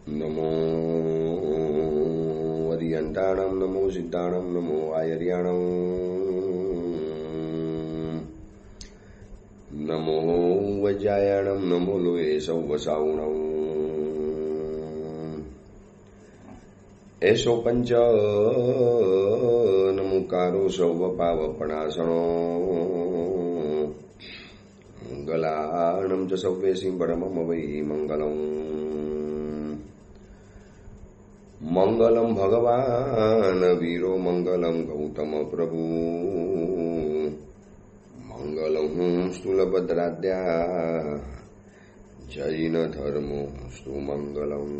નમો અરિયંતાણમ, નમો સિદ્ધાણમ, નમો આયર્યાણમ, નમો વજ્રાયાણમ, નમો લોહે સૌ વસાવણમ, એસો પંચ નમુકારો સૌ પાવપણાસણો મંગલાણમ ચ સૌવે સિંહમમ વૈ મંગલમ. મંગલમ ભગવાન વીરો, મંગલમ ગૌતમ પ્રભુ, મંગલમ સ્થૂલભદ્રાદ્યા જૈન ધર્મો સુમંગલમ.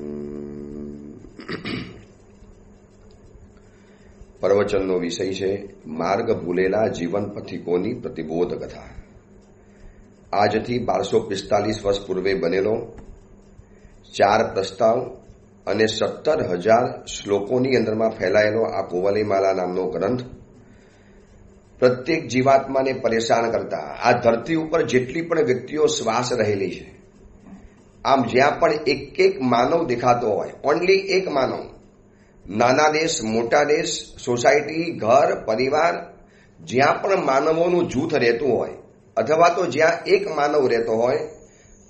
પ્રવચનનો વિષય છે માર્ગ ભૂલેલા જીવન પથિકોની પ્રતિબોધ કથા. આજથી 1245 વર્ષ પૂર્વે બનેલો 4 પ્રસ્તાવ અને 17,000 શ્લોકોની અંદરમાં ફેલાયેલો આ કુવલયમાલા નામનો ગ્રંથ પ્રત્યેક જીવાત્માને પરેશાન કરતા આ ધરતી ઉપર જેટલી પણ વ્યક્તિઓ શ્વાસ રહેલી છે, આમ જ્યાં પણ એક માનવ દેખાતો હોય, ઓનલી એક માનવ, નાના દેશ, મોટા દેશ, સોસાયટી, ઘર, પરિવાર, જ્યાં પણ માનવોનું જૂથ રહેતું હોય અથવા તો જ્યાં એક માનવ રહેતો હોય,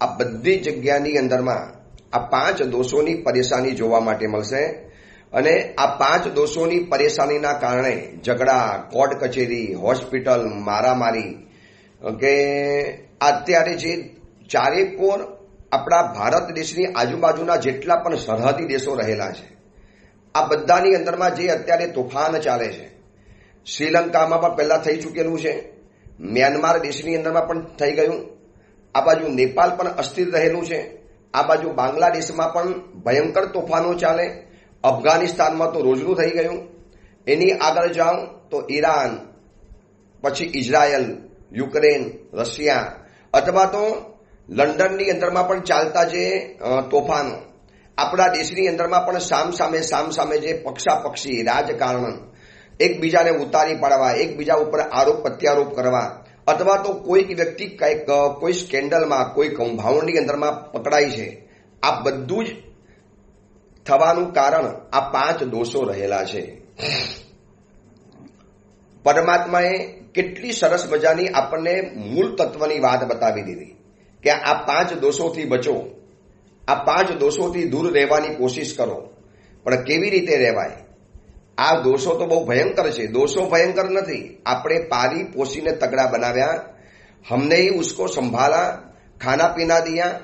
આ બધી જગ્યાની અંદરમાં આ 5 દોષોની પરેશાની જોવા માટે મળશે. અને આ 5 દોષોની પરેશાનીના કારણે ઝઘડા, કોર્ટ કચેરી, હોસ્પિટલ, મારામારી, કે અત્યારે જે ચારેકોર આપણા ભારત દેશની આજુબાજુના જેટલા પણ સરહદી દેશો રહેલા છે, આ બધાની અંદરમાં જે અત્યારે તોફાન ચાલે છે, શ્રીલંકામાં પણ પહેલા થઈ ચૂકેલું છે, મ્યાનમાર દેશની અંદરમાં પણ થઈ ગયું, આ બાજુ નેપાળ પણ અસ્થિર રહેલું છે, આ બાજુ બાંગ્લાદેશમાં પણ ભયંકર તોફાનો ચાલે, અફઘાનિસ્તાનમાં તો રોજનું થઈ ગયું, એની આગળ જાઓ તો ઈરાન, પછી ઇઝરાયલ, યુક્રેન, રશિયા, અથવા તો લંડનની અંદરમાં પણ ચાલતા જે તોફાનો, આપણા દેશની અંદરમાં પણ સામસામે જે પક્ષાપક્ષી રાજકારણ, એકબીજાને ઉતારી પાડવા, એકબીજા ઉપર આરોપ પ્રત્યારોપ કરવા, અથવા તો કોઈક વ્યક્તિ કોઈ સ્કેન્ડલમાં, કોઈ કૌભાંડની અંદરમાં પકડાય છે, આ બધું જ થવાનું કારણ આ 5 દોષો રહેલા છે. પરમાત્માએ કેટલી સરસ મજાની આપણને મૂળ તત્વની વાત બતાવી દીધી કે આ 5 દોષોથી બચો, આ 5 દોષોથી દૂર રહેવાની કોશિશ કરો. પણ કેવી રીતે રહેવાય? આ દોષો તો બહુ ભયંકર છે. દોષો ભયંકર નથી, આપણે પાલી પોષીને તગડા બનાવ્યા, હમને ही उसको સંભાળા, ખાના પીના દિયા.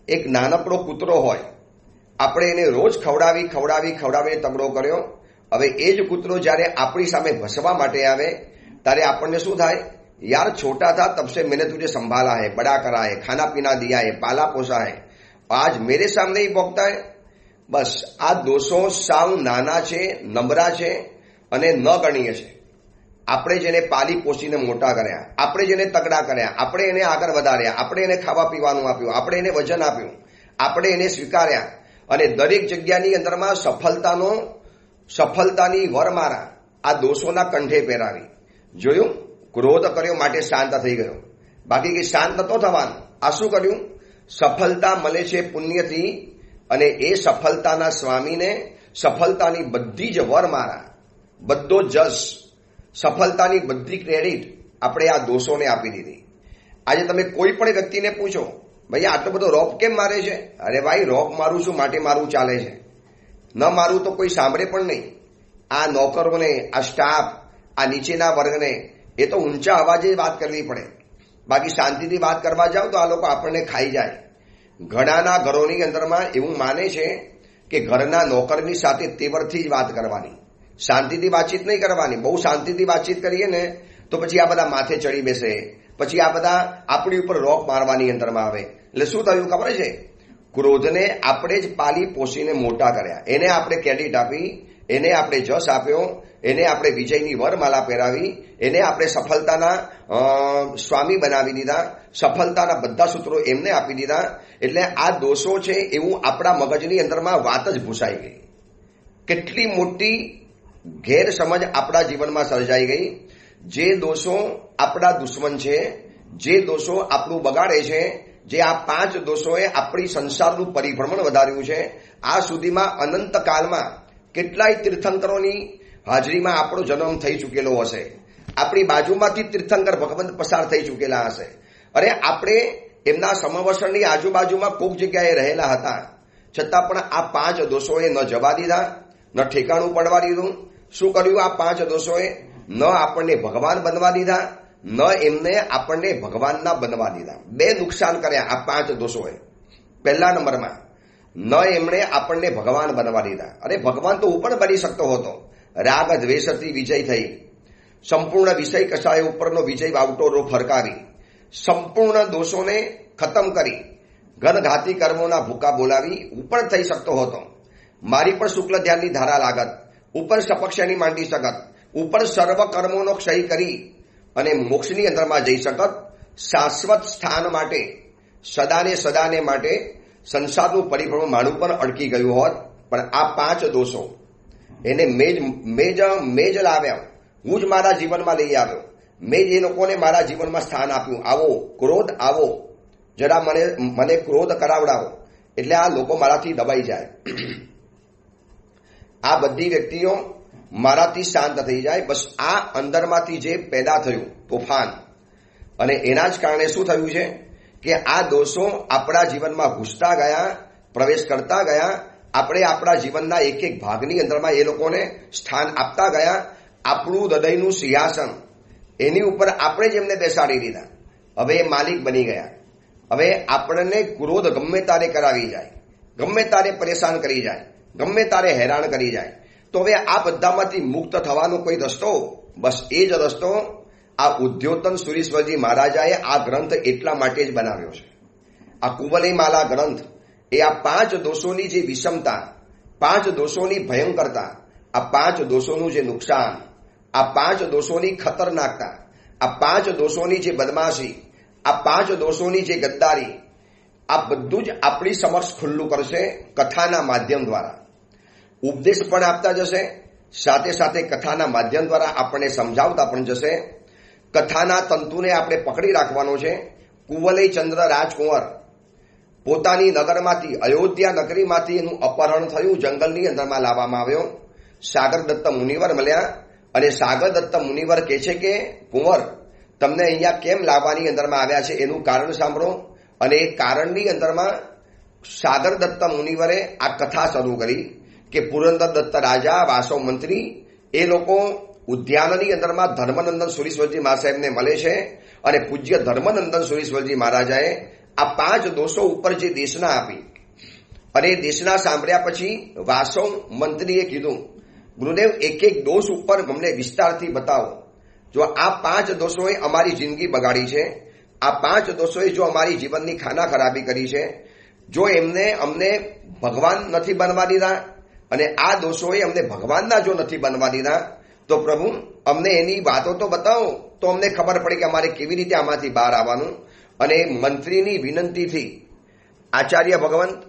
એક નાનકડો કૂતરો હોય, આપણે એને રોજ ખવડાવી તગડો કર્યો. હવે એ જ કૂતરો જ્યારે આપણી સામે ભસવા માટે આવે ત્યારે આપણને શું થાય? યાર છોટા થા તબ से मैंने तुझे संभाला है, बड़ा करा है, खाना पीना दिया है, पाला पोसा है, आज मेरे सामने ही भोगता है. બસ આ દોષો સાવ નાના છે, નબળા છે અને ન ગણીય છે. આપણે જેને પાલી પોષીને મોટા કર્યા, આપણે જેને તગડા કર્યા, આપણે એને આગળ વધાર્યા, આપણે એને ખાવા પીવાનું આપ્યું, આપણે એને વજન આપ્યું, આપણે એને સ્વીકાર્યા અને દરેક જગ્યાની અંદરમાં સફળતાની વરમાળા આ દોષોના કંઠે પહેરાવી. જોયું? ક્રોધ કર્યો માટે શાંત થઈ ગયો, બાકી કે શાંત નતો થવાનું. આ શું કર્યું? સફળતા મળે છે પુણ્યથી, અને એ સફળતાના સ્વામીને સફળતાની બધી જ વરમાળા, બધો જસ, સફળતાની બધી ક્રેડિટ આપણે આ દોષોને આપી દીધી. આજે તમે કોઈ પણ વ્યક્તિને પૂછો, ભાઈ આટલો બધો રોપ કેમ મારે છે? અરે ભાઈ રોપ મારું છું માટે મારું ચાલે છે, ન મારું તો કોઈ સાંભળે પણ નહીં. આ નોકરોને, આ સ્ટાફ, આ નીચેના વર્ગને એ તો ઊંચા અવાજે વાત કરવી પડે, બાકી શાંતિથી વાત કરવા જાઓ તો આ લોકો આપણને ખાઈ જાય. ઘણાના ઘરોની અંદરમાં એવું માને છે કે ઘરના નોકરની સાથે તેવરથી જ વાત કરવાની, શાંતિથી વાતચીત નહીં કરવાની. બહુ શાંતિથી વાતચીત કરીએ ને તો પછી આ બધા માથે ચડી બેસે, પછી આ બધા આપણી ઉપર રોપ મારવાની અંદરમાં આવે. એટલે શું થયું ખબર છે? ક્રોધને આપણે જ પાલી પોષીને મોટા કર્યા, એને આપણે ક્રેડિટ આપી, એને આપણે જશ આપ્યો, એને આપણે વિજયની વરમાલા પહેરાવી, એને આપણે સફળતાના સ્વામી બનાવી દીધા, સફળતાના બધા સૂત્રો એમને આપી દીધા. એટલે આ દોષો છે એવું આપણા મગજની અંદરમાં વાત જ ભૂસાઈ ગઈ. કેટલી મોટી ગેરસમજ આપણા જીવનમાં સર્જાઈ ગઈ. જે દોષો આપણા દુશ્મન છે, જે દોષો આપણું બગાડે છે, જે આ 5 દોષોએ આપણી સંસારનું પરિભ્રમણ વધાર્યું છે. આ સુધીમાં અનંતકાળમાં કેટલાય તીર્થંકરોની હાજરીમાં આપણો જન્મ થઈ ચૂકેલો હશે. આપણી બાજુમાંથી તીર્થંકર ભગવંત પસાર થઈ ચૂકેલા હશે. અરે આપણે એમના સમવસરની આજુબાજુમાં કોઈક જગ્યાએ રહેલા હતા, છતાં પણ આ 5 દોષોએ ન જવા દીધા, ન ઠેકાણું પડવા દીધું. શું કર્યું આ 5 દોષોએ? ન આપણને ભગવાન બનવા દીધા, ન એમને આપણને ભગવાનના બનવા દીધા. 2 નુકસાન કર્યા આ 5 દોષોએ. પહેલા નંબરમાં ન એમણે આપણને ભગવાન બનવા દીધા. અરે ભગવાન તો હું પણ બની શકતો હતો. રાગ દ્વેષથી વિજય થઈ, સંપૂર્ણ વિષય કષાય ઉપરનો વિજય વાવટો ફરકાવી, સંપૂર્ણ દોષોને ખતમ કરી, ઘનઘાતી કર્મોના ભૂકા બોલાવી હું પણ થઈ શકતો હતો. મારી પણ શુક્લ ધ્યાનની ધારા લાગત, ઉપર સપક્ષની માંડી શકત, ઉપર સર્વ કર્મોનો ક્ષય કરી અને મોક્ષની અંદરમાં જઈ શકત. શાશ્વત સ્થાન માટે સદાને માટે સંસારનું પરિભ્રમણ માણું પણ અડકી ગયું હોત. પણ આ 5 દોષો એને મેજ લાવ્યા. હું જ મારા જીવનમાં લઈ આવ્યો. મેં જ એ લોકોને મારા જીવનમાં સ્થાન આપ્યું. આવો ક્રોધ, આવો જરા મને ક્રોધ કરાવડાવો એટલે આ લોકો મારાથી દબાઈ જાય. આ બધી વ્યક્તિઓ મારાથી શાંત થઈ જાય. બસ આ અંદરમાંથી જે પેદા થયું તોફાન, અને એના જ કારણે શું થયું છે કે આ દોષો આપણા જીવનમાં ઘૂસતા ગયા, પ્રવેશ કરતા ગયા. આપણે આપણા જીવનના એક એક ભાગની અંદરમાં એ લોકોને સ્થાન આપતા ગયા. આપણું હૃદયનું સિંહાસન એની ઉપર આપણે જ એમને બેસાડી દીધા. હવે એ માલિક બની ગયા. હવે આપણને ક્રોધ ગમે તારે કરાવી જાય, ગમે તારે પરેશાન કરી જાય, ગમે તારે હેરાન કરી જાય. તો હવે આ બધામાંથી મુક્ત થવાનો કોઈ રસ્તો, બસ એ જ રસ્તો આ ઉદ્યોતન સુરીશ્વરજી મહારાજાએ આ ગ્રંથ એટલા માટે જ બનાવ્યો છે. આ કુવલય માલા ગ્રંથ એ આ 5 દોષોની જે વિષમતા, 5 દોષોની ભયંકરતા, આ 5 દોષોનું જે નુકસાન, આ 5 દોષોની ખતરનાકતા, આ 5 દોષોની જે બદમાશી, આ 5 દોષોની જે ગદ્દારી, આ બધું જ આપણી સમક્ષ ખુલ્લું કરશે કથાના માધ્યમ દ્વારા. ઉપદેશ પણ આપતા જશે, સાથે સાથે કથાના માધ્યમ દ્વારા આપણને સમજાવતા પણ જશે. કથાના તંતુને આપણે પકડી રાખવાનો છે. કુવલય ચંદ્ર રાજકુંવર પોતાની નગરમાંથી, અયોધ્યા નગરીમાંથી એનું અપહરણ થયું, જંગલની અંદરમાં લાવવામાં આવ્યો. સાગર દત્ત મુનિવર મળ્યા અને સાગર દત્ત મુનિવર કહે છે કે કુંવર, તમને અહીંયા કેમ લાવવાની અંદરમાં આવ્યા છે એનું કારણ સાંભળો. અને એ કારણની અંદરમાં સાગર દત્ત મુનિવરે આ કથા શરૂ કરી કે પુરંદર દત્ત રાજા, વાસવ મંત્રી, એ લોકો ઉદ્યાનની અંદરમાં ધર્મનંદન સુરીશ્વરજી મહાસાહેબને મળે છે. અને પૂજ્ય ધર્મનંદન સુરીશ્વરજી મહારાજાએ આ 5 દોષો ઉપર જે દેશના આપી, અને એ દેશના સાંભળ્યા પછી વાસવ મંત્રીએ કીધું, ગુરુદેવ એક એક દોષ ઉપર અમને વિસ્તારથી બતાવો. જો આ 5 દોષોએ અમારી જિંદગી બગાડી છે, આ 5 દોષોએ જો અમારી જીવનની ખાના ખરાબી કરી છે, જો અમને ભગવાન નથી બનવા દીધા, અને આ દોષોએ અમને ભગવાનના જો નથી બનવા દીધા, તો પ્રભુ અમને એની વાતો તો બતાવો, તો અમને ખબર પડે કે અમારે કેવી રીતે આમાંથી બહાર આવવાનું. અને મંત્રીની વિનંતીથી આચાર્ય ભગવંત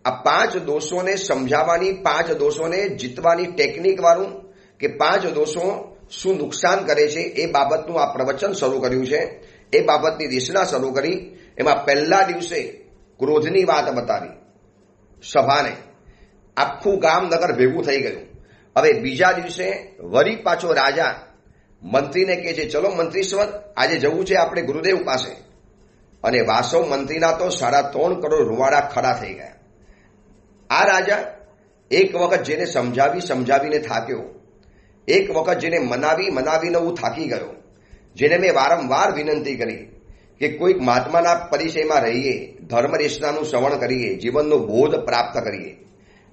આ 5 દોષોને સમજાવવાની, 5 દોષોને જીતવાની ટેકનિક વાળું કે 5 દોષો શું નુકસાન કરે છે એ બાબતનું આ પ્રવચન શરૂ કર્યું છે. એ બાબતની દેશના શરૂ કરી. એમાં પહેલા દિવસે ક્રોધની વાત બતાવી સભાને, આખું ગામ નગર ભેગું થઈ ગયું. હવે બીજા દિવસે વરી પાછો રાજા મંત્રીને કહે છે, ચલો મંત્રીશ્વર આજે જવું છે આપણે ગુરુદેવ પાસે. અને વાસવ મંત્રીના તો 3.5 કરોડ રૂવાડા ખડા થઈ ગયા. આ રાજા એક વખત જેને સમજાવીને થાક્યો, એક વખત જેને મનાવીને હું થાકી ગયો, જેને મેં વારંવાર વિનંતી કરી કે કોઈક મહાત્માના પરિચયમાં રહીએ, ધર્મ દેશનાનું શ્રવણ કરીએ, જીવનનો બોધ પ્રાપ્ત કરીએ.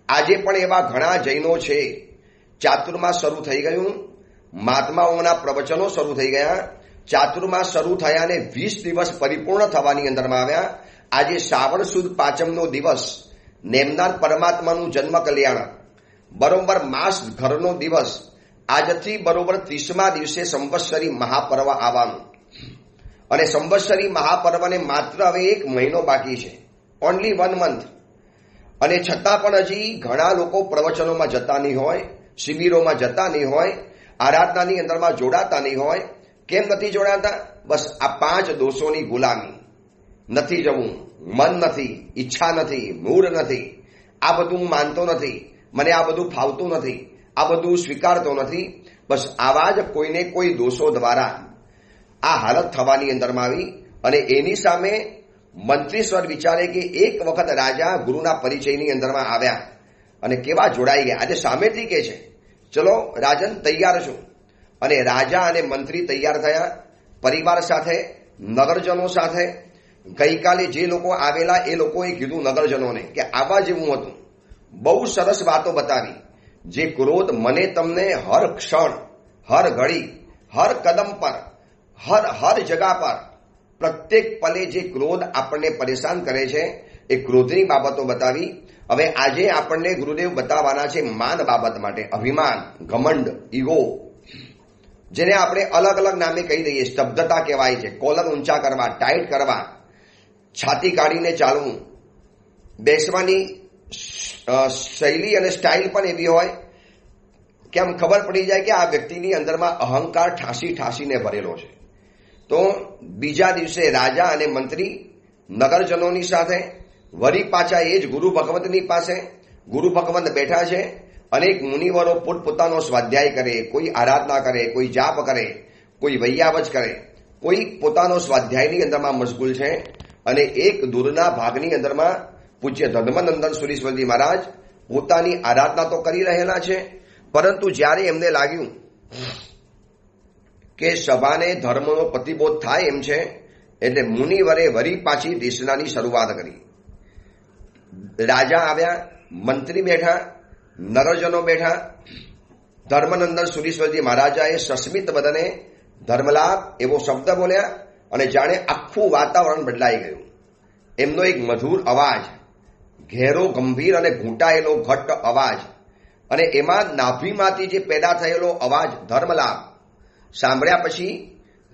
આજે પણ એવા ઘણા જૈનો છે. ચાતુર્માસ શરૂ થઈ ગયું, મહાત્માઓના પ્રવચનો શરૂ થઈ ગયા. ચાતુર્માસ શરૂ થયાને 20 દિવસ પરિપૂર્ણ થવાની અંદરમાં આવ્યા. આજે શ્રાવણ સુદ 5મનો દિવસ, નેમનાર પરમાત્માનું જન્મ કલ્યાણ, બરોબર માસ ઘરનો દિવસ. આજથી બરોબર 30મા દિવસે સંવત્સરી મહાપર્વ આવવાનું. અને સંવત્સરી મહાપર્વને માત્ર હવે 1 મહિનો બાકી છે, ઓનલી 1 મંથ. અને છતાં પણ હજી ઘણા લોકો પ્રવચનોમાં જતા નહીં હોય, શિબિરોમાં જતા નહીં હોય, આરાધનાની અંદરમાં જોડાતા નહીં હોય. કેમ નથી જોડાતા? બસ આ 5 દોષોની ગુલામી, નથી જવું, મન નથી, ઈચ્છા નથી, મૂડ નથી, આ બધું હું માનતો નથી, મને આ બધું ફાવતું નથી, આ બધું સ્વીકારતો નથી. બસ આવા જ કોઈને કોઈ દોષો દ્વારા આ હાલત થવાની અંદરમાં આવી અને એની સામે મંત્રીશ્વર વિચારે કે એક વખત રાજા ગુરુના પરિચયની અંદરમાં આવ્યા અને કેવા જોડાઈ ગયા. આજે સામેથી કે છે ચલો રાજન તૈયાર છું, અને રાજા અને મંત્રી તૈયાર થયા પરિવાર સાથે, નગરજનો સાથે. ગઈકાલે જે લોકો આવેલા એ લોકોએ કીધું નગરજનોને કે આવા જેવું હતું, બહુ સરસ વાતો બતાવી. જે ક્રોધ મને તમને હર ક્ષણ, હર ઘડી, હર કદમ પર, હર જગા પર, પ્રત્યેક પલે જે ક્રોધ આપણને પરેશાન કરે છે એ ક્રોધની બાબતો બતાવી. હવે આજે આપણને ગુરુદેવ બતાવવાના છે માન બાબત માટે. અભિમાન, ઘમંડ, ઈગો, જેને આપણે અલગ અલગ નામે કહી દઈએ. સ્તબ્ધતા કહેવાય છે. કોલર ઊંચા કરવા, ટાઈટ કરવા, છાતી કાઢીને ચાલવું, બેસવાની શૈલી અને સ્ટાઇલ પણ એવી હોય કે આમ ખબર પડી જાય કે આ વ્યક્તિની અંદરમાં અહંકાર ઠાસીને ભરેલો છે. તો બીજા દિવસે રાજા અને મંત્રી નગરજનોની સાથે વળી પાછા એ જ ગુરુ ભગવંતની પાસે. ગુરુ ભગવંત બેઠા છે. અનેક મુનિવરો પોતપોતાનો સ્વાધ્યાય કરે, કોઈ આરાધના કરે, કોઈ જાપ કરે, કોઈ વૈયાવચ કરે, કોઈ પોતાનો સ્વાધ્યાયની અંદરમાં મશગુલ છે. અને એક દૂરના ભાગની અંદરમાં પૂજ્ય ધર્મનંદન સુરીશ્વરજી મહારાજ પોતાની આરાધના તો કરી રહેલા છે, પરંતુ જ્યારે એમને લાગ્યું કે સભાને ધર્મનો પ્રતિબોધ થાય એમ છે, એટલે મુનિવરે વરી પાછી દેશનાની શરૂઆત કરી. રાજા આવ્યા, મંત્રી બેઠા, નગરજનો બેઠા. ધર્મનંદન સુરીશ્વરજી મહારાજાએ સસ્મિત બદને ધર્મલાભ એવો શબ્દ બોલ્યા અને જાણે આખું વાતાવરણ બદલાઈ ગયું. એમનો એક મધુર અવાજ, ઘેરો, ગંભીર અને ઘૂંટાયેલો ઘટ્ટ અવાજ, અને એમાં નાભીમાંથી જે પેદા થયેલો અવાજ ધર્મલાભ સાંભળ્યા પછી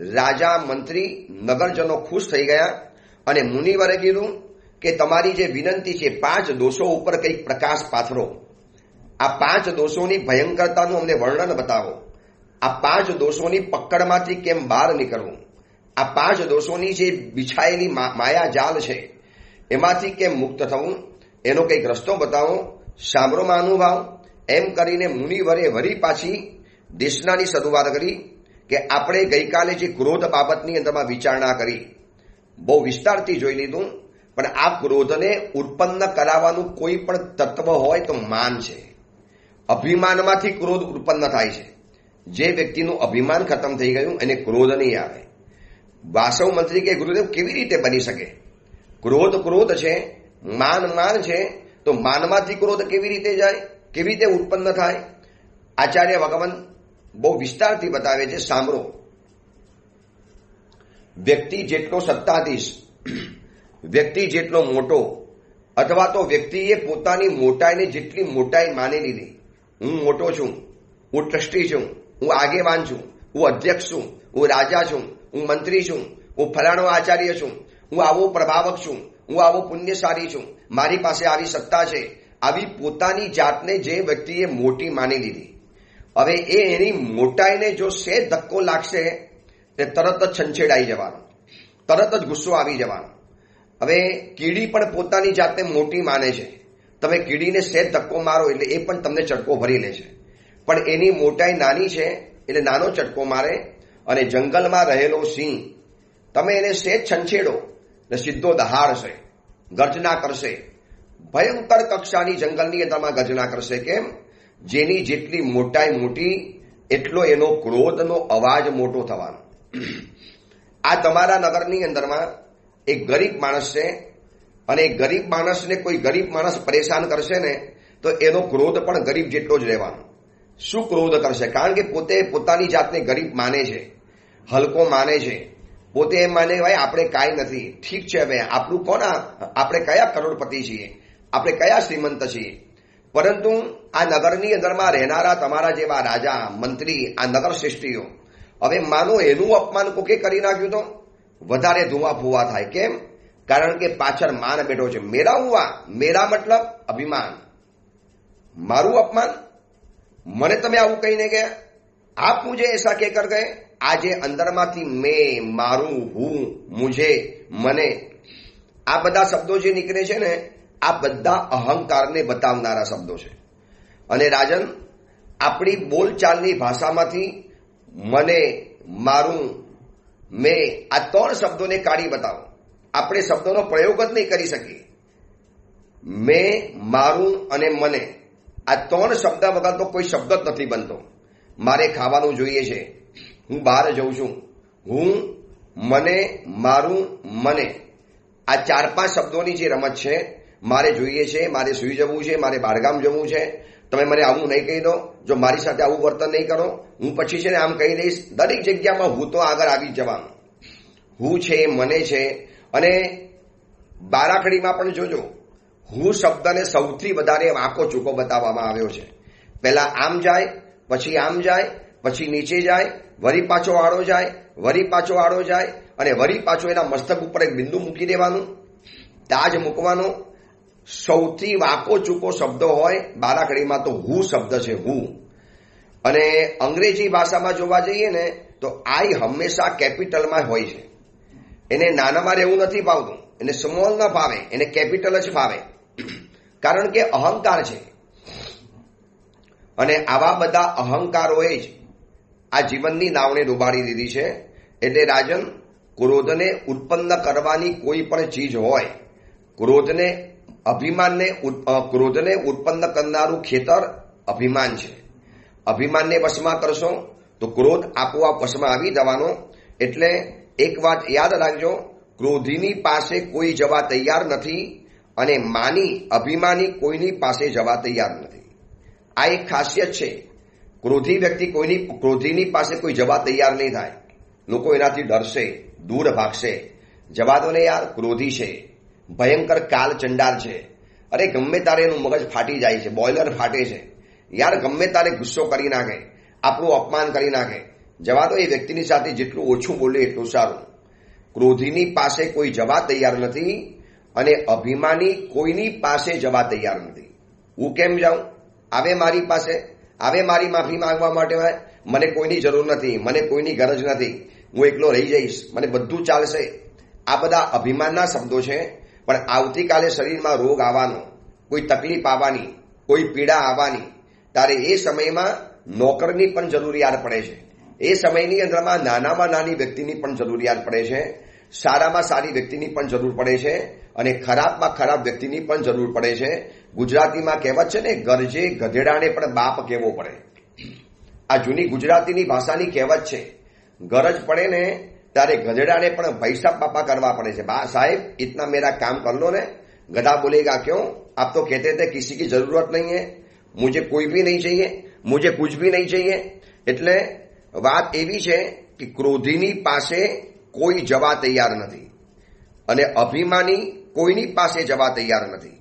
રાજા, મંત્રી, નગરજનો ખુશ થઈ ગયા અને મુનિવરે કીધું કે તમારી જે વિનંતી છે 5 દોષો ઉપર કંઈક પ્રકાશ પાથરો. આ 5 દોષોની ભયંકરતાનું અમને વર્ણન બતાવો. આ 5 દોષોની પકડમાંથી કેમ બહાર નીકળવું, આ 5 દોષોની જે બિછાયેલી માયા જાલ છે એમાંથી કેમ મુક્ત થવું, એનો કંઈક રસ્તો બતાવો. સાંભળો મહાનુભાવ. એમ કરીને મુનિવરે વળી પાછી દેશનાની શરૂઆત કરી કે આપણે ગઈકાલે જે ક્રોધ બાબતની અંદરમાં વિચારણા કરી, બહુ વિસ્તારથી જોઈ લીધું. પણ આ ક્રોધને ઉત્પન્ન કરાવવાનું કોઈ પણ તત્વ હોય તો માન છે. અભિમાનમાંથી ક્રોધ ઉત્પન્ન થાય છે. જે વ્યક્તિનું અભિમાન ખતમ થઈ ગયું એને ક્રોધ નહીં આવે. વાસવ મંત્રી કે ગુરુદેવ કેવી રીતે બની શકે? ક્રોધ છે, માન છે, તો માનમાંથી ક્રોધ કેવી રીતે જાય, કેવી રીતે ઉત્પન્ન થાય? આચાર્ય ભગવાન બહુ વિસ્તારથી બતાવે છે. સાંભળો. વ્યક્તિ જેટલો સત્તાધીશ, વ્યક્તિ જેટલો મોટો, અથવા તો વ્યક્તિએ પોતાની મોટાઈને જેટલી મોટાઈ માની લીધી, હું મોટો છું, હું ટ્રસ્ટી છું, હું આગેવાન છું, હું અધ્યક્ષ છું, હું રાજા છું, હું મંત્રી છું, હું ફલાણો આચાર્ય છું, હું આવો પ્રભાવક છું, હું આવો પુણ્યશાળી છું, મારી પાસે આવી સત્તા છે, આવી પોતાની જાતને જે વ્યક્તિએ મોટી માની લીધી, હવે એની મોટાઈને જો સે ધક્કો લાગશે તે તરત જ છંછેડાઈ જવાનો, તરત જ ગુસ્સો આવી જવાનો. હવે કીડી પણ પોતાની જાતને મોટી માને છે. તમે કીડીને સેજ ધક્કો મારો એટલે એ પણ તમને ચટકો ભરી લે છે. પણ એની મોટાઈ નાની છે એટલે નાનો ચટકો મારે. અને જંગલમાં રહેલો સિંહ, તમે એને સેજ છંછેડો એટલે સીધો દહાડશે, ગર્જના કરશે. ભયંકર કક્ષાની જંગલની અંદરમાં ગર્જના કરશે. કેમ? જેની જેટલી મોટાઈ મોટી એટલો એનો ક્રોધનો અવાજ મોટો થવાનો. આ તમારા નગરની અંદરમાં એક ગરીબ માણસ છે, અને ગરીબ માણસને કોઈ ગરીબ માણસ પરેશાન કરશે ને તો એનો ક્રોધ પણ ગરીબ જેટલો જ રહેવાનો. શું ક્રોધ કરશે? કારણ કે પોતે પોતાની જાતને ગરીબ માને છે, હલકો માને છે. પોતે એમ માને ભાઈ આપણે કાંઈ નથી, ઠીક છે, હવે આપણું કોના, આપણે કયા કરોડપતિ છીએ, આપણે કયા શ્રીમંત છીએ. પરંતુ આ નગરની અંદરમાં રહેનારા તમારા જેવા રાજા, મંત્રી, આ નગર શ્રેષ્ઠીઓ, હવે માનો એનું અપમાન કોકે કરી નાખ્યું તો વધારે ધુઆ ફુવા થાય. કેમ? કારણ કે પાછળ માન બેઠો છે. મેરા હુઆ, મેરા મતલબ અભિમાન, મારું અપમાન, મને તમે આવું કહીને ગયા, આપ મુझे ऐसा कहकर गए. આજે અંદરમાંથી મેં, મારું, હું, મુझे, મને, આ બધા શબ્દો જે નીકળે છે ને, આ બધા અહંકારને બતાવનારા શબ્દો છે. અને રાજન, આપણી બોલચાલની ભાષામાંથી મને, મારું, મેં, આ 3 શબ્દોને કાઢી બતાવો. આપણે શબ્દોનો પ્રયોગ જ નહીં કરી શકીએ. મેં, મારું અને મને, આ 3 શબ્દ વગર તો કોઈ શબ્દ જ નથી બનતો. મારે ખાવાનું જોઈએ છે, હું બહાર જઉં છું, હું, મને, મારું, મને, આ 4-5 શબ્દોની જે રમત છે, મારે જોઈએ છે, મારે સૂઈ જવું છે, મારે બહારગામ જવું છે, તમે મને આવું નહીં કહી દો, જો મારી સાથે આવું વર્તન નહીં કરો, હું પછી છે ને આમ કહી દઈશ. દરેક જગ્યામાં હું તો આગળ આવી જ જવાનું. હું છે, મને છે. અને બારાખડીમાં પણ જોજો, હું શબ્દને સૌથી વધારે વાંકો ચૂકો બતાવવામાં આવ્યો છે. પહેલા આમ જાય, પછી આમ જાય, પછી નીચે જાય, વળી પાછો આડો જાય, વળી પાછો આડો જાય, અને વળી પાછો એના મસ્તક ઉપર એક બિંદુ મૂકી દેવાનું, તાજ મૂકવાનો. સૌથી વાંકો ચૂકો શબ્દ હોય બારાખડીમાં તો હું શબ્દ છે, હું. અને અંગ્રેજી ભાષામાં જોવા જઈએ ને તો આઈ હંમેશા કેપિટલમાં હોય છે. એને નાનામાં રહેવું નથી ભાવતું, એને સ્મોલ ન ભાવે, એને કેપિટલ જ ભાવે, કારણ કે અહંકાર છે. અને આવા બધા અહંકારોએ જ આ જીવનની નાવને ડૂબાડી દીધી છે. એટલે રાજન, ક્રોધને ઉત્પન્ન કરવાની કોઈ પણ ચીજ હોય, ક્રોધને ઉત્પન્ન કરનારું ખેતર અભિમાન છે. અભિમાનને વશમાં કરશો તો ક્રોધ આપોઆપ વશમાં આવી જવાનો. એટલે એક વાત યાદ રાખજો, ક્રોધીની પાસે કોઈ જવા તૈયાર નથી, અને અભિમાની કોઈની પાસે જવા તૈયાર નથી. આ એક ખાસિયત છે. ક્રોધીની પાસે કોઈ જવા તૈયાર નહીં થાય. લોકો એનાથી ડરશે, દૂર ભાગશે. જવા દો ને યાર, ક્રોધી છે, ભયંકર કાલ ચંડાલ છે. અરે ગમે તારે એનું મગજ ફાટી જાય છે, બોઇલર ફાટે છે યાર. ગમે તારે ગુસ્સો કરી નાખે, આપણું અપમાન કરી નાખે. જવા દો, એ વ્યક્તિની સાથે જેટલું ઓછું બોલે એટલું સારું. ક્રોધીની પાસે કોઈ જવા તૈયાર નથી, અને અભિમાની કોઈની પાસે જવા તૈયાર નથી. હું કેમ જાઉં? આવે મારી પાસે, આવે મારી માફી માંગવા માટે. મને કોઈની જરૂર નથી, મને કોઈની ગરજ નથી, હું એકલો રહી જઈશ, મને બધું ચાલશે. આ બધા અભિમાનના શબ્દો છે. પણ આવતીકાલે શરીરમાં રોગ આવવાનો, કોઈ તકલીફ આવવાની, કોઈ પીડા આવવાની, ત્યારે એ સમયમાં નોકરની પણ જરૂરિયાત પડે છે. એ સમયની અંદરમાં નાનામાં નાની વ્યક્તિની પણ જરૂરિયાત પડે છે, સારામાં સારી વ્યક્તિની પણ જરૂર પડે છે, અને ખરાબમાં ખરાબ વ્યક્તિની પણ જરૂર પડે છે. ગુજરાતીમાં કહેવત છે ને, ગરજે ગધેડાને પણ બાપ કહેવો પડે. આ જૂની ગુજરાતીની ભાષાની કહેવત છે. ગરજ પડે ને ત્યારે ગધેડાને પણ ભૈસાબ બાપા કરવા પડે છે. સાહેબ इतना मेरा काम कर लो ने. गधा बोलेगा क्यों, आप तो कहते थे किसी की जरूरत नहीं है, मुझे कोई भी नहीं चाहिए, मुझे कुछ भी नहीं चाहिए. એટલે વાત એવી છે કે ક્રોધીની પાસે કોઈ જવા તૈયાર નથી, અને અભિમાની કોઈની પાસે જવા તૈયાર નથી.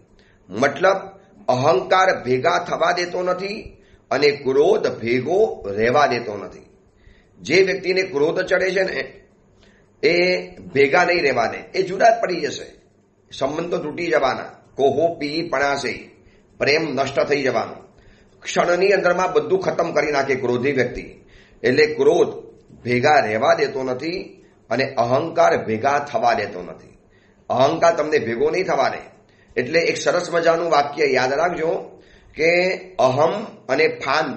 મતલબ અહંકાર ભેગા થવા દેતો નથી, અને ક્રોધ ભેગો રહેવા દેતો નથી. જે વ્યક્તિને ક્રોધ ચડે છે ને એ ભેગા નહીં રહેવાને, એ જુદા જ પડી જશે. સંબંધો તૂટી જવાના, કોહો પી પણાશે, પ્રેમ નષ્ટ થઈ જવાનો. ક્ષણની અંદરમાં બધું ખતમ કરી નાખે ક્રોધી વ્યક્તિ. એટલે ક્રોધ ભેગા રહેવા દેતો નથી, અને અહંકાર ભેગા થવા દેતો નથી. અહંકાર તમને ભેગો નહીં થવા દે. એટલે એક સરસ મજાનું વાક્ય યાદ રાખજો કે અહમ અને ફાન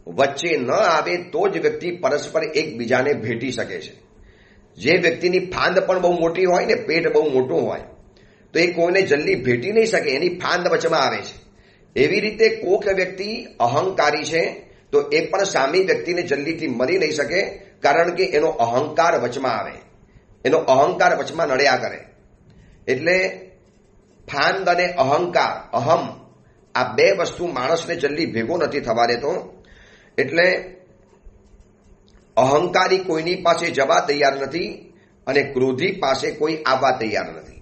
વચ્ચે ન આવે તો જ વ્યક્તિ પરસ્પર એકબીજાને ભેટી શકે છે. જે વ્યક્તિની ફાંદ પણ બહુ મોટી હોય ને, પેટ બહુ મોટું હોય, તો એ કોઈને જલ્દી ભેટી નહીં શકે, એની ફાંદ વચમાં આવે છે. એવી રીતે કોક વ્યક્તિ અહંકારી છે તો એ પણ સામી વ્યક્તિને જલ્દીથી મળી નહીં શકે, કારણ કે એનો અહંકાર વચમાં આવે, એનો અહંકાર વચમાં નડ્યા કરે. એટલે ફાંદ અને અહંકાર, અહમ, આ બે વસ્તુ માણસને જલ્દી ભેગો નથી થવા દેતો. એટલે અહંકારી કોઈની પાસે જવા તૈયાર નથી, અને ક્રોધી પાસે કોઈ આવવા તૈયાર નથી.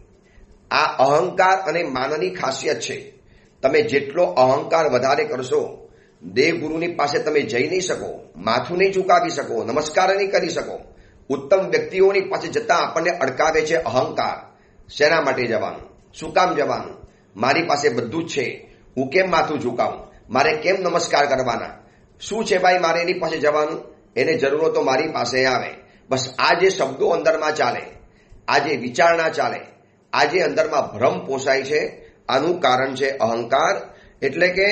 આ અહંકાર અને માનની ખાસિયત છે. તમે જેટલો અહંકાર વધારે કરશો, દેવગુરુની પાસે તમે જઈ નહીં શકો, માથું નહીં ઝુકાવી શકો, નમસ્કાર નહીં કરી શકો. ઉત્તમ વ્યક્તિઓની પાસે જતા આપણને અડકાવે છે અહંકાર. શેના માટે જવાનું, શું કામ જવાનું, મારી પાસે બધું જ છે, હું કેમ માથું ઝુકાવું, મારે કેમ નમસ્કાર કરવાના, શું છે ભાઈ મારે એની પાસે જવાનું, એને જરૂર તો મારી પાસે આવે. બસ આ જે શબ્દો અંદરમાં ચાલે, આ જે વિચારણા ચાલે, આ જે અંદરમાં ભ્રમ પોસાય છે આનું કારણ છે અહંકાર. એટલે કે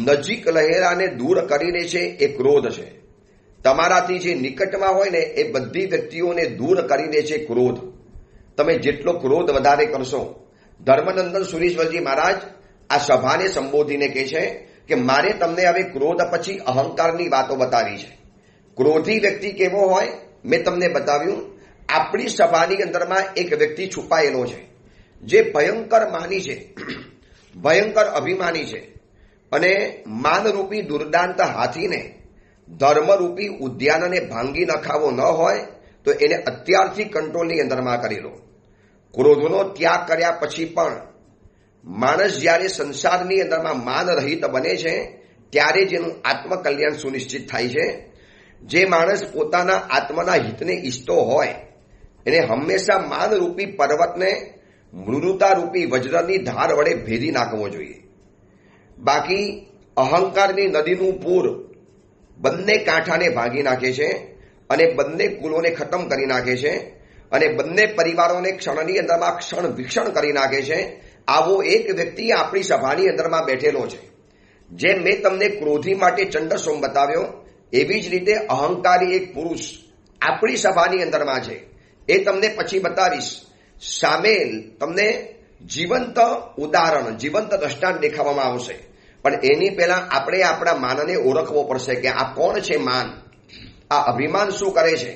નજીક રહેલાને દૂર કરી દે છે એ ક્રોધ છે. તમારાથી જે નિકટમાં હોય ને એ બધી વ્યક્તિઓને દૂર કરી દે છે ક્રોધ. તમે જેટલો ક્રોધ વધારે કરશો. ધર્મનંદન સુરીશ્વરજી મહારાજ આ સભાને સંબોધીને કહે છે કે મારે તમને હવે ક્રોધ પછી અહંકારની વાતો બતાવી છે. ક્રોધી વ્યક્તિ કેવો હોય મેં તમને બતાવ્યું. આપણી સભાની અંદરમાં એક વ્યક્તિ છુપાયેલો છે જે ભયંકર માની છે, ભયંકર અભિમાની છે અને માનરૂપી દુર્દાંત હાથીને ધર્મરૂપી ઉદ્યાનને ભાંગી નખાવો ન હોય તો એને અત્યારથી કંટ્રોલની અંદરમાં કરી લો. ક્રોધનો ત્યાગ કર્યા પછી પણ માણસ જ્યારે સંસારની અંદરમાં માન રહિત બને છે ત્યારે જેનું આત્મકલ્યાણ સુનિશ્ચિત થાય છે. જે માણસ પોતાના આત્મના હિતને ઈચ્છતો હોય એને હંમેશા માનરૂપી પર્વતને મૃદુતારૂપી વજ્રની ધાર વડે ભેદી નાખવો જોઈએ. બાકી અહંકારની નદીનું પૂર બંને કાંઠાને ભાગી નાખે છે અને બંને કુલોને ખતમ કરી નાખે છે અને બંને પરિવારોને ક્ષણની અંદરમાં ક્ષણ વિક્ષણ કરી નાખે છે. આવો એક વ્યક્તિ આપણી સભાની અંદરમાં બેઠેલો છે. જેમ મેં તમને ક્રોધી માટે ચંડસોમ બતાવ્યો એવી જ રીતે અહંકારી એક પુરુષ આપણી સભાની અંદરમાં છે. એ તમને પછી બતાવીશ. સામે તમને જીવંત ઉદાહરણ, જીવંત દ્રષ્ટાંત દેખાવામાં આવશે. પણ એની પહેલા આપણે આપણા માનને ઓળખવો પડશે કે આ કોણ છે માન. આ અભિમાન શું કરે છે,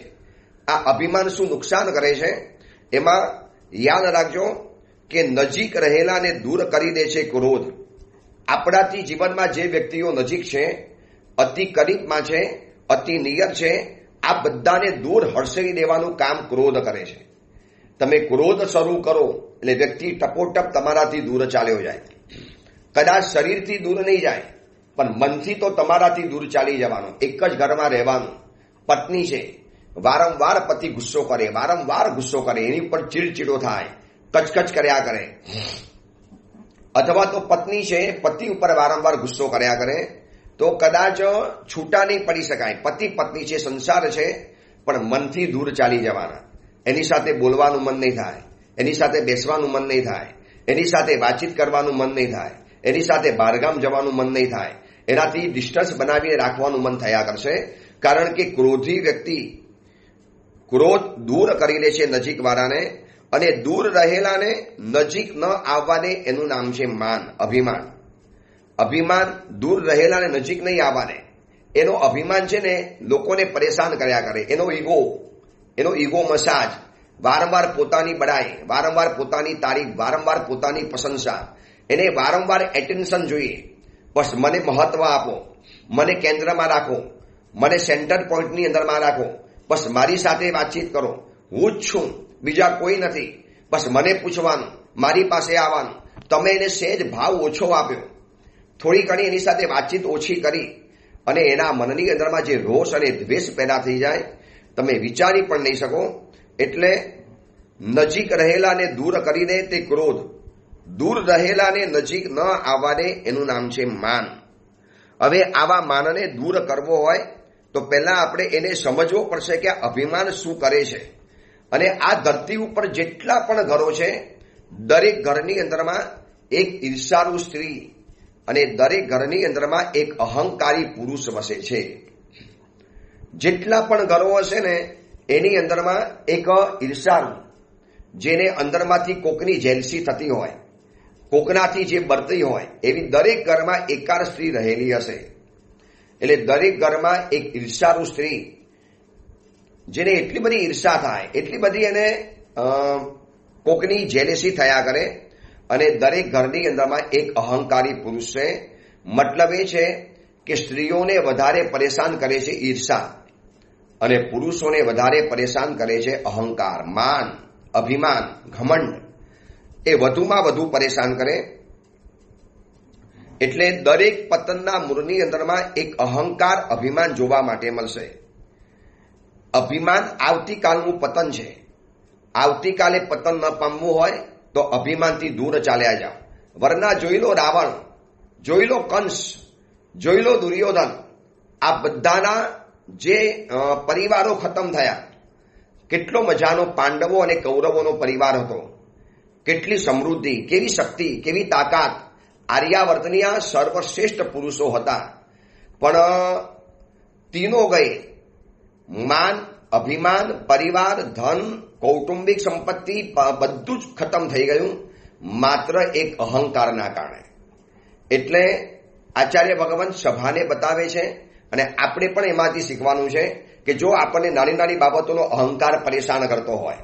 આ અભિમાન શું નુકસાન કરે છે. એમાં યાદ રાખજો કે નજીક રહેલાને દૂર કરી દે છે ક્રોધ. આપણાથી જીવનમાં જે વ્યક્તિઓ નજીક છે, અતિ કરીબમાં છે, અતિ નિયત છે, આ બધાને દૂર હડસેડી દેવાનું કામ ક્રોધ કરે છે. તમે ક્રોધ શરૂ કરો એટલે વ્યક્તિ ટપોટપ તમારાથી દૂર ચાલ્યો જાય. કદાચ શરીરથી દૂર નહીં જાય પણ મનથી તો તમારાથી દૂર ચાલી જવાનું. એક જ ઘરમાં રહેવાનું. પત્ની છે, વારંવાર પતિ ગુસ્સો કરે, વારંવાર ગુસ્સો કરે, એની ઉપર ચીડચીડો થાય, કચકચ કર્યા કરે. અથવા તો પત્ની છે, પતિ ઉપર વારંવાર ગુસ્સો કર્યા કરે તો કદાચ છૂટા નહીં પડી શકાય. પતિ પત્ની છે, સંસાર છે, પણ મનથી દૂર ચાલી જવાના. એની સાથે બોલવાનું મન નહીં થાય, એની સાથે બેસવાનું મન નહીં થાય, એની સાથે વાતચીત કરવાનું મન નહીં થાય, એની સાથે બહારગામ જવાનું મન નહીં થાય. એનાથી ડિસ્ટન્સ બનાવીને રાખવાનું મન થયા કરશે. કારણ કે ક્રોધી વ્યક્તિ ક્રોધ દૂર કરી લે છે નજીકવાળાને અને દૂર રહેલાને નજીક ન આવવાને એનું નામ છે માન, અભિમાન. અભિમાન દૂર રહેલાને નજીક નહીં આવવાને. એનો અભિમાન છે ને લોકોને પરેશાન કર્યા કરે. એનો ઈગો મસાજ, વારંવાર પોતાની બડાઈ, વારંવાર પોતાની તારીફ, વારંવાર પોતાની પ્રશંસા. એને વારંવાર એટેન્શન જોઈએ. બસ મને મહત્વ આપો, મને કેન્દ્રમાં રાખો, મને સેન્ટર પોઈન્ટની અંદરમાં રાખો. બસ મારી સાથે વાતચીત કરો, હું જ છું, બીજા કોઈ નથી. બસ મને પૂછવાનું, મારી પાસે આવવાનું. તમે એને સહેજ ભાવ ઓછો આપ્યો, થોડી ઘણી એની સાથે વાતચીત ઓછી કરી અને એના મનની અંદરમાં જે રોષ અને દ્વેષ પેદા થઈ જાય તમે વિચારી પણ નહીં શકો. એટલે નજીક રહેલાને દૂર કરીને તે ક્રોધ, દૂર રહેલાને નજીક ન આવવા દે એનું નામ છે માન. હવે આવા માનને દૂર કરવો હોય તો પહેલા આપણે એને સમજવો પડશે કે અભિમાન શું કરે છે. અને આ ધરતી ઉપર જેટલા પણ ઘરો છે દરેક ઘરની અંદરમાં એક ઈર્ષાળુ સ્ત્રી અને દરેક ઘરની અંદરમાં એક અહંકારી પુરુષ વસે છે. જેટલા પણ ઘરો હશે ને એની અંદરમાં એક ઈર્ષાળુ, જેને અંદરમાંથી કોકની જેલસી થતી હોય, કોકનાથી જે બળતી હોય એવી દરેક ઘરમાં એકાર સ્ત્રી રહેલી હશે. એટલે દરેક ઘરમાં એક ઈર્ષાળુ સ્ત્રી, જેને એટલી બધી ઈર્ષા થાય, એટલી બધી એને કોકની જેલેસી થયા કરે. અને દરેક ઘરની અંદરમાં એક અહંકારી પુરુષ છે. મતલબ એ છે કે સ્ત્રીઓને વધારે પરેશાન કરે છે ઈર્ષા અને પુરુષોને વધારે પરેશાન કરે છે અહંકાર, માન, અભિમાન, ઘમંડ. એ વધુમાં વધુ પરેશાન કરે. એટલે દરેક પતનના મૂળની અંદરમાં એક અહંકાર, અભિમાન જોવા માટે મળશે. અભિમાન આવતીકાલનું પતન છે. આવતીકાલે પતન ન પામવું હોય તો અભિમાનથી દૂર ચાલ્યા જાઓ. વરના જોઈ લો રાવણ, જોઈ લો કંસ, જોઈ લો દુર્યોધન. આ બધાના જે પરિવારો ખતમ થયા. કેટલો મજાનો પાંડવો અને કૌરવોનો પરિવાર હતો. કેટલી સમૃદ્ધિ, કેવી શક્તિ, કેવી તાકાત. આર્યાવર્તની આ સર્વશ્રેષ્ઠ પુરુષો હતા. પણ તીનો ગયે, માન, અભિમાન, પરિવાર, ધન, કૌટુંબિક સંપત્તિ બધું જ ખતમ થઈ ગયું માત્ર એક અહંકારના કારણે. એટલે આચાર્ય ભગવાન સભાને બતાવે છે અને આપણે પણ એમાંથી શીખવાનું છે કે જો આપણને નાની નાની બાબતોનો અહંકાર પરેશાન કરતો હોય,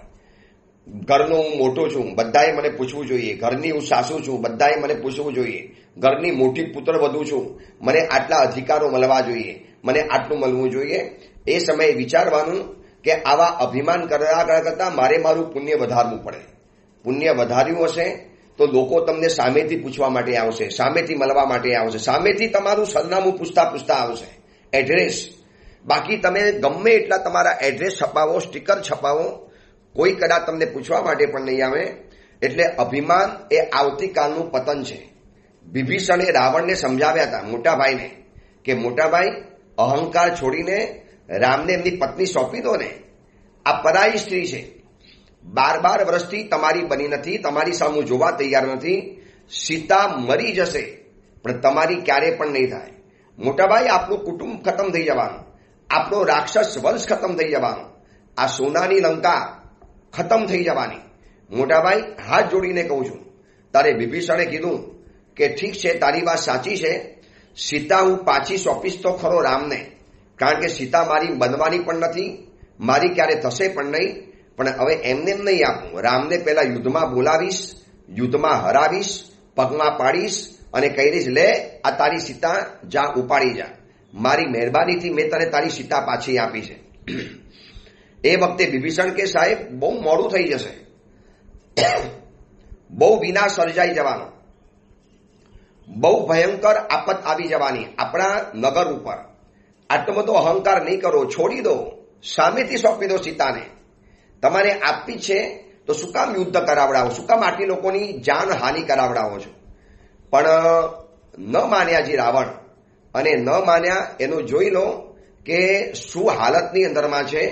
ઘરનો હું મોટો છું, બધાએ મને પૂછવું જોઈએ, ઘરની હું સાસુ છું, બધાએ મને પૂછવું જોઈએ, ઘરની મોટી પુત્ર વધુ છું, મને આટલા અધિકારો મળવા જોઈએ, મને આટલું મળવું જોઈએ, એ સમયે વિચારવાનું કે આવા અભિમાન કરતા મારે મારું પુણ્ય વધારવું પડે. પુણ્ય વધાર્યું હશે તો લોકો તમને સામેથી પૂછવા માટે આવશે, સામેથી મળવા માટે આવશે, સામેથી તમારું સરનામું પૂછતા આવશે, એડ્રેસ. બાકી તમે ગમે એટલા તમારા એડ્રેસ છપાવો, સ્ટીકર છપાવો, કોઈ કદાચ તમને પૂછવા માટે પણ નહીં આવે. એટલે અભિમાન એ આવતીકાલનું પતન છે. વિભીષણે રાવણને સમજાવ્યા હતા, મોટા ભાઈને, કે મોટા ભાઈ અહંકાર છોડીને રામને એમની પત્ની સોંપી દો ને. આ પરાઈ સ્ત્રી છે, 12 વર્ષથી તમારી બની નથી, તમારી સામું જોવા તૈયાર નથી. સીતા મરી જશે પણ તમારી ક્યારે પણ નહીં થાય. મોટા ભાઈ આપણું કુટુંબ ખતમ થઈ જવાનું, આપણો રાક્ષસ વંશ ખતમ થઈ જવાનો, આ સોનાની લંકા ખતમ થઈ જવાની. મોટા ભાઈ હાથ જોડીને કહું છું. તારે વિભીષણે કીધું કે ઠીક છે, તારી વાત સાચી છે, સીતા હું પાછી સોંપીશ તો ખરો રામને, કારણ કે સીતા મારી બનવાની પણ નથી, મારી ક્યારે થશે પણ નહીં. પણ હવે એમને એમ નહીં આપું. રામને પહેલા યુદ્ધમાં બોલાવીશ, યુદ્ધમાં હરાવીશ, પગમાં પાડીશ અને કહીશ, લે આ તારી સીતા, જા ઉપાડી જા, મારી મહેરબાનીથી મેં તને તારી સીતા પાછી આપી છે. એ વખતે વિભીષણ કે સાહેબ બહુ મોડું થઈ જશે, બહુ વિનાશ સર્જાઈ જવાનો, બહુ ભયંકર આફત આવી જવાની આપણા નગર ઉપર. આટલો બધો અહંકાર નહીં કરો, છોડી દો, સામેથી સોંપી દો સીતાને. તમારે આપવી છે તો શું કામ યુદ્ધ કરાવડાવો, શું કામ આટલી લોકોની જાન હાનિ કરાવડાવો છો? પણ ન માન્યા જી રાવણ, અને ન માન્યા એનું જોઈ લો કે શું હાલતની અંદરમાં છે.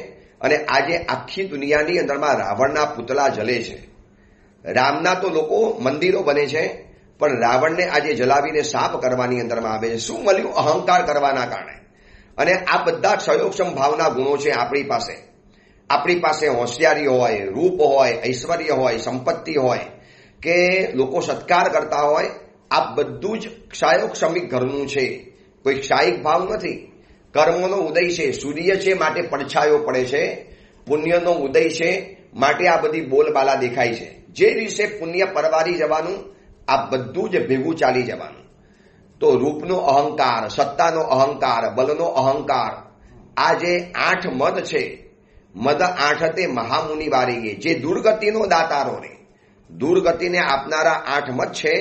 અને આજે આખી દુનિયાની અંદરમાં રાવણના પુતળા જલે છે. રામના તો લોકો મંદિરો બને છે, પણ રાવણને આજે જલાવીને સાફ કરવાની અંદરમાં આવે છે. શું મળ્યું? અહંકાર કરવાના કારણે. અને આ બધા ક્ષયોક્ષમ ભાવના ગુણો છે આપણી પાસે. આપણી પાસે હોશિયારી હોય, રૂપ હોય, ઐશ્વર્ય હોય, સંપત્તિ હોય, કે લોકો સત્કાર કરતા હોય, આ બધું જ ક્ષયોક્ષમિક ઘરનું છે. કોઈ ક્ષાયિક ભાવ નથી. કર્મનો ઉદય છે, સૂર્ય છે માટે પડછાયો પડે છે, પુણ્યનો ઉદય છે માટે આ બધી બોલબાલા દેખાય છે. જે દિવસે પુણ્ય પરવારી જવાનું, આ બધું જ ભેગું ચાલી જવાનું. તો રૂપનો અહંકાર, સત્તાનો અહંકાર, બલનો અહંકાર, આ જે 8 મદ છે, મદ 8 તે મહામુનિ વારીએ, જે દુર્ગતિનો દાતારો ને દુર્ગતિને આપનારા 8 મદ છે,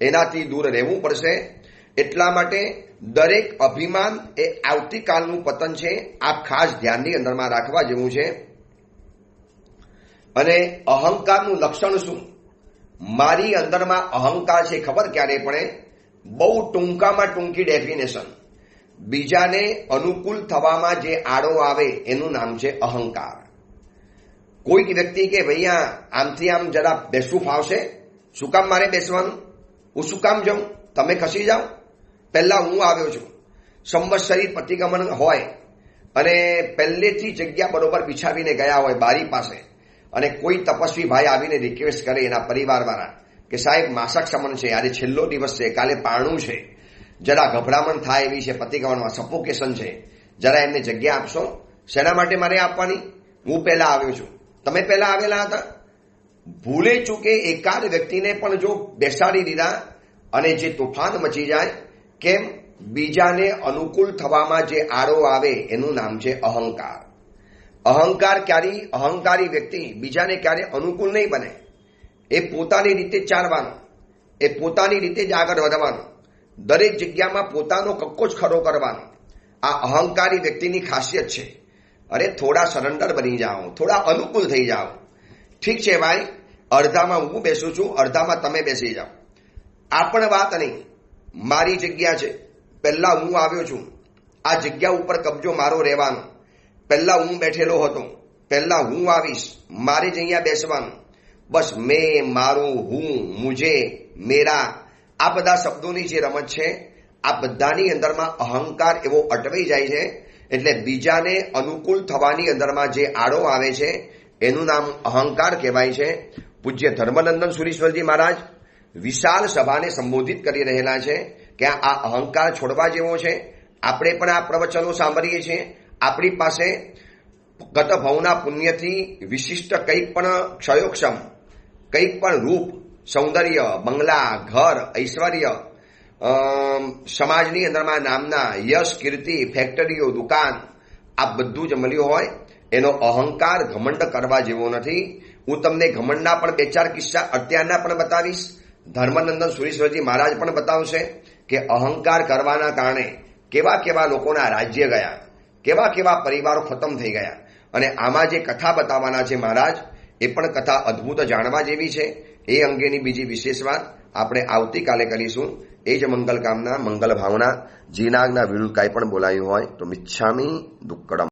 એનાથી દૂર રહેવું પડશે. એટલા માટે દરેક અભિમાન એ આવતીકાલનું પતન છે. આ ખાસ ધ્યાનની અંદરમાં રાખવા જેવું છે. અને અહંકારનું લક્ષણ શું? મારી અંદરમાં અહંકાર છે ખબર ક્યારે પડે? બહુ ટૂંકામાં ટૂંકી ડેફિનેશન. બીજાને અનુકૂળ થવામાં જે આડો આવે એનું નામ છે અહંકાર. કોઈક વ્યક્તિ કે ભૈયા આમથી આમ જરા બેસવું ફાવશે? શું કામ મારે બેસવાનું? હું શું કામ જાઉં? તમે ખસી જાઓ, પહેલા હું આવ્યો છું. સંવત્સરી પ્રતિગમન હોય અને પહેલેથી જગ્યા બરોબર બિછાવીને ગયા હોય બારી પાસે, અને કોઈ તપસ્વી ભાઈ આવીને રિક્વેસ્ટ કરે એના પરિવારવાળા કે સાહેબ માસક સમન છે, આજે છેલ્લો દિવસ છે, કાલે પારણું છે, જરા ગભરામણ થાય એવી છે, પ્રતિક્રમણમાં સફોકેશન છે, જરા એમને જગ્યા આપશો. શેના માટે મારે આપવાની? હું પહેલા આવ્યો છું, તમે પહેલા આવેલા હતા. ભૂલે ચૂકે એકાદ વ્યક્તિને પણ જો બેસાડી દીધા અને જે તોફાન મચી જાય, કેમ? બીજાને અનુકૂળ થવામાં જે આડો આવે એનું નામ છે અહંકાર. અહંકારી વ્યક્તિ બીજાને ક્યારે અનુકૂળ નહીં બને. એ પોતાની રીતે ચાલવાનો, એ પોતાની રીતે જ આગળ વધવાનો, દરેક જગ્યામાં પોતાનો કક્કો જ ખરો કરવાનો. આ અહંકારી વ્યક્તિની ખાસિયત છે. અરે થોડા સરેન્ડર બની જાઓ, થોડા અનુકૂળ થઈ જાઓ. ઠીક છે ભાઈ, અડધામાં હું બેસું છું, અડધામાં તમે બેસી જાઓ. આ પણ વાત નહીં. મારી જગ્યા છે, પહેલા હું આવ્યો છું, આ જગ્યા ઉપર કબજો મારો રહેવાનો. પહેલા હું બેઠેલો હતો, પહેલા હું આવીશ, મારે જ અહીંયા બેસવાનું. બસ મેં, મારું, હું, મુજે, મેરા આ બધા શબ્દોની જે રમત છે આ બધાની અંદરમાં અહંકાર એવો અટવાઈ જાય છે. એટલે બીજાને અનુકૂળ થવાની અંદરમાં જે આડો આવે છે એનું નામ અહંકાર કહેવાય છે. પૂજ્ય ધર્મનંદન સુરીશ્વરજી મહારાજ વિશાળ સભાને સંબોધિત કરી રહેલા છે કે આ અહંકાર છોડવા જેવો છે. આપણે પણ આ પ્રવચનો સાંભળીએ છીએ. આપણી પાસે ગત ભવના પુણ્યથી વિશિષ્ટ કંઈક પણ ક્ષયોક્ષમ કંઈક પણ રૂપ, સૌંદર્ય, બંગલા, ઘર, ઐશ્વર્ય, સમાજની અંદરમાં નામના, યશ, કીર્તિ, ફેક્ટરીઓ, દુકાન આ બધું જ મળ્યું હોય એનો અહંકાર ઘમંડ કરવા જેવો નથી. હું તમને ઘમંડના પણ 2-4 કિસ્સા અત્યારના પણ બતાવીશ. ધર્મનંદન સુરીશ્વરજી મહારાજ પણ બતાવશે કે અહંકાર કરવાના કારણે કેવા કેવા લોકોના રાજ્ય ગયા, કેવા કેવા પરિવારો ખતમ થઈ ગયા. અને આમાં જે કથા બતાવવાના છે મહારાજ એ પણ કથા અદ્ભુત જાણવા જેવી છે. એ અંગેની બીજી વિશેષ વાત આપણે આવતીકાલે કરીશું. એ જ મંગલ કામના, મંગલ ભાવના. જીનાગના વિરુદ્ધ કાંઈ પણ બોલાયું હોય તો મિચ્છામી દુક્કડમ.